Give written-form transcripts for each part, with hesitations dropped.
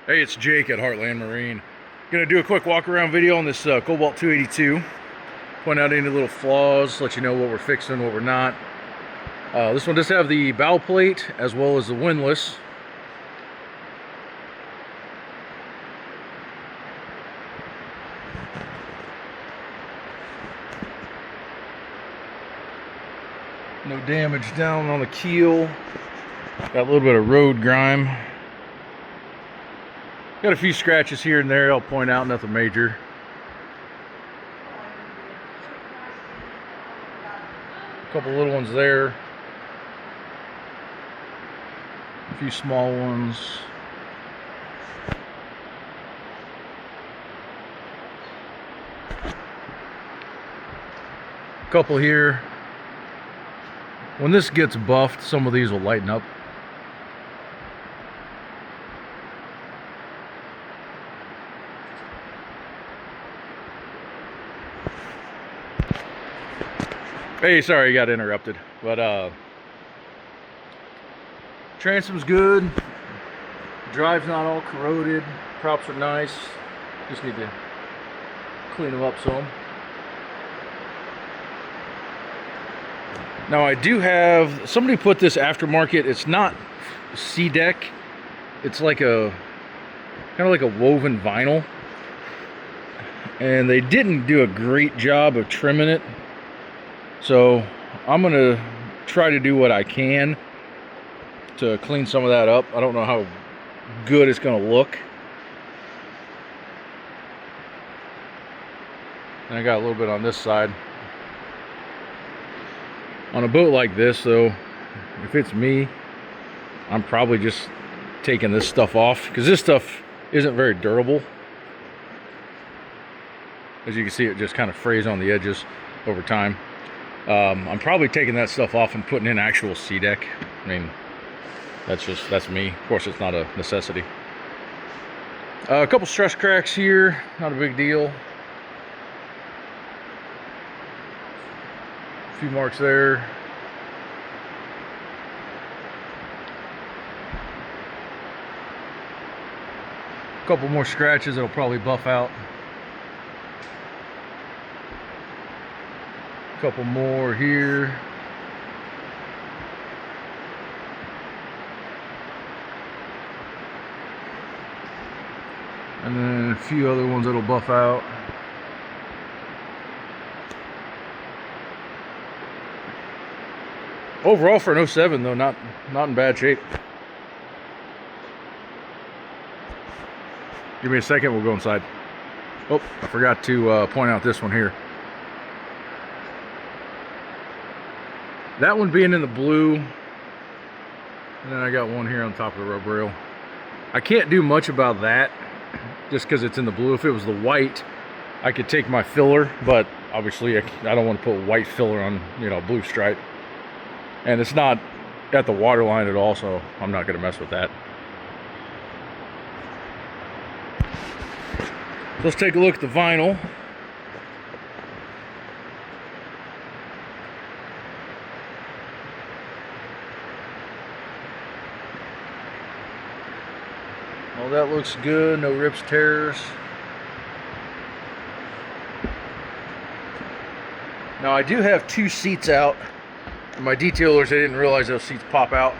Hey, it's Jake at Heartland Marine. Gonna do a quick walk around video on this Cobalt 282. Point out any little flaws, let you know what we're fixing, what we're not. This one does have the bow plate as well as the windlass. No damage down on the keel. Got a little bit of road grime. Got a few scratches here and there, I'll point out, nothing major. A couple little ones there. A few small ones. A couple here. When this gets buffed, some of these will lighten up. Hey, sorry, I got interrupted. But transom's good. Drive's not all corroded. Props are nice. Just need to clean them up some. Now I do have, somebody put this aftermarket, it's not C-deck, it's like a, kind of like a woven vinyl. And they didn't do a great job of trimming it. So I'm gonna try to do what I can to clean some of that up. I don't know how good it's gonna look. And I got a little bit on this side. On a boat like this though, if it's me, I'm probably just taking this stuff off because this stuff isn't very durable. As you can see, it just kind of frays on the edges over time. I'm probably taking that stuff off and putting in actual C-deck. I mean, that's me. Of course, it's not a necessity. A couple stress cracks here, not a big deal. A few marks there. A couple more scratches that'll probably buff out. Couple more here. And then a few other ones that'll buff out. Overall for an 07 though, not in bad shape. Give me a second, we'll go inside. Oh, I forgot to point out this one here. That one being in the blue, and then I got one here on top of the rub rail. I can't do much about that just because it's in the blue. If it was the white, I could take my filler, but obviously I don't want to put white filler on, you know, blue stripe. And it's not at the water line at all, so I'm not going to mess with that. Let's take a look at the vinyl. Well, that looks good, no rips, tears. Now I do have two seats out. My detailers, they didn't realize those seats pop out.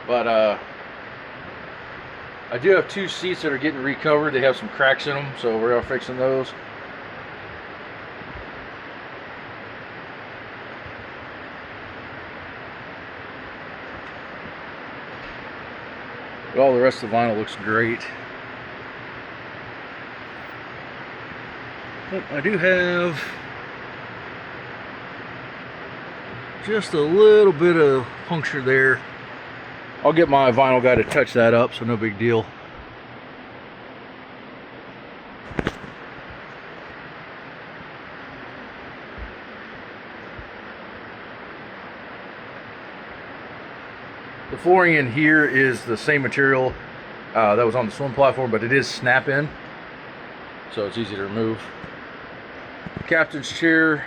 But I do have two seats that are getting recovered. They have some cracks in them, so we're fixing those. But all the rest of the vinyl looks great. But I do have just a little bit of puncture there. I'll get my vinyl guy to touch that up, so no big deal. The flooring in here is the same material that was on the swim platform, but it is snap-in, so it's easy to remove. Captain's chair,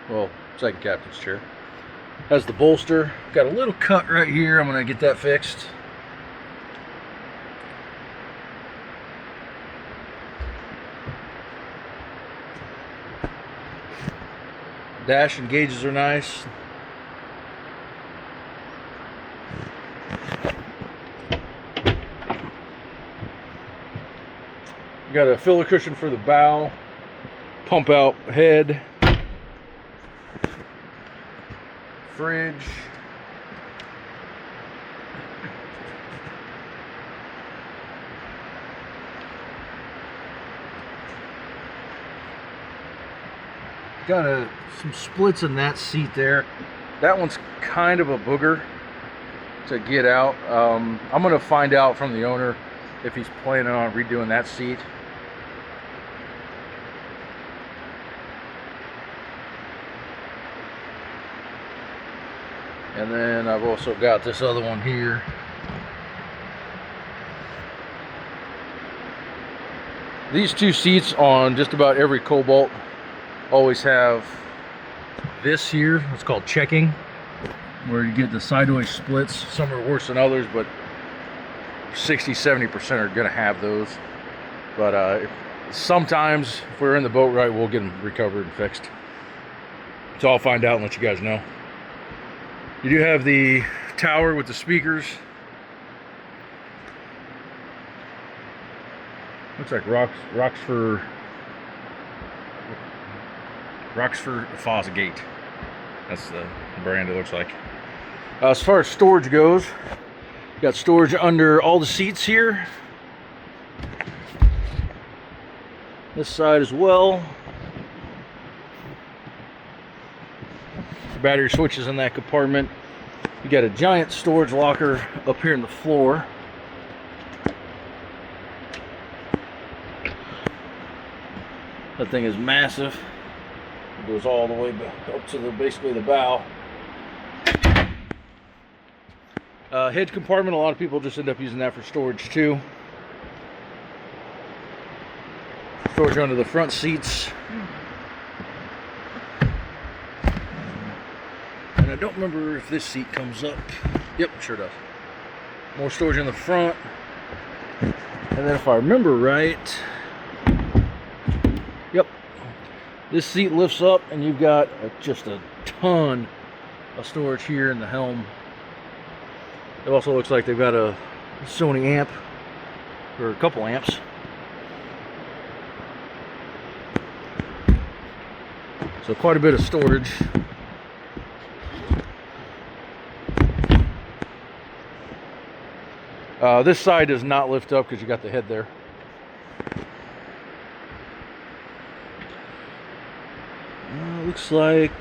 well, second captain's chair, has the bolster. Got a little cut right here. I'm gonna get that fixed. Dash and gauges are nice. Got a filler cushion for the bow, pump out head, fridge. Got some splits in that seat there. That one's kind of a booger to get out. I'm gonna find out from the owner if he's planning on redoing that seat. And then I've also got this other one here. These two seats on just about every Cobalt always have this here. It's called checking, where you get the sideways splits. Some are worse than others, but 60-70% are going to have those. But sometimes, if we're in the boat right, we'll get them recovered and fixed. So I'll find out and let you guys know. You do have the tower with the speakers. Looks like Roxford Fosgate. That's the brand it looks like. As far as storage goes, you got storage under all the seats here. This side as well. Battery switches in that compartment. You got a giant storage locker up here in the floor. That thing is massive. It goes all the way up to basically the bow. Head compartment, a lot of people just end up using that for storage too. Storage under the front seats. I don't remember if this seat comes up. Yep, sure does. More storage in the front. And then if I remember right, yep, this seat lifts up and you've got just a ton of storage here in the helm. It also looks like they've got a Sony amp, or a couple amps. So quite a bit of storage. This side does not lift up because you got the head there. Looks like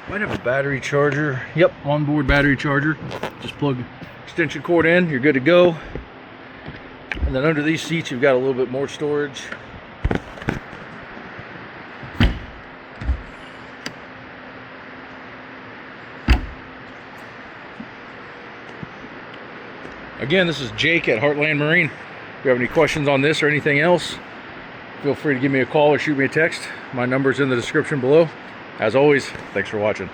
might have a battery charger. Yep, onboard battery charger. Just plug extension cord in, you're good to go. And then under these seats you've got a little bit more storage. Again, this is Jake at Heartland Marine. If you have any questions on this or anything else, feel free to give me a call or shoot me a text. My number's in the description below. As always, thanks for watching.